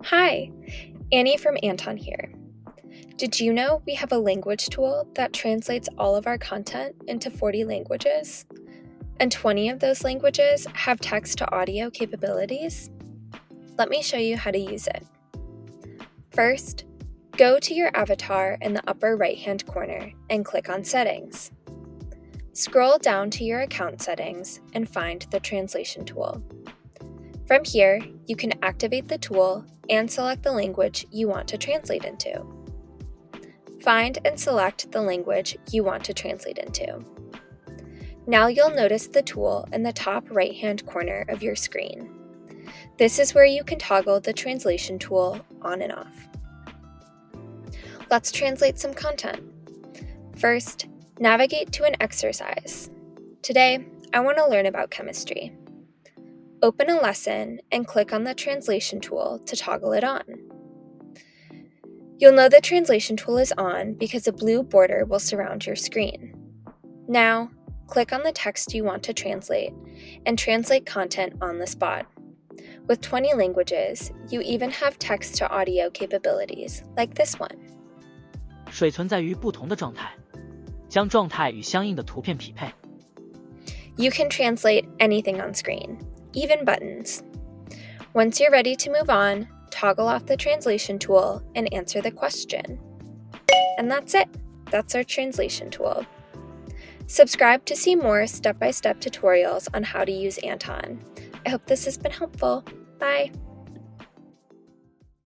Hi, Annie from Anton here. Did you know we have a language tool that translates all of our content into 40 languages? And 20 of those languages have text to audio capabilities? Let me show you how to use it. First, go to your avatar in the upper right-hand corner and click on Settings. Scroll down to your account settings and find the translation tool. From here, you can activate the tool and select the language you want to translate into. Find and select the language you want to translate into. Now you'll notice the tool in the top right-hand corner of your screen. This is where you can toggle the translation tool on and off. Let's translate some content. First, navigate to an exercise. Today, I want to learn about chemistry. Open a lesson and click on the translation tool to toggle it on. You'll know the translation tool is on because a blue border will surround your screen. Now, click on the text you want to translate and translate content on the spot. With 20 languages, you even have text to audio capabilities, like this one. 水存在于不同的状态，将状态与相应的图片匹配。 You can translate anything on screen, even buttons. Once you're ready to move on, toggle off the translation tool and answer the question. And that's it. That's our translation tool. Subscribe to see more step-by-step tutorials on how to use Anton. I hope this has been helpful. Bye!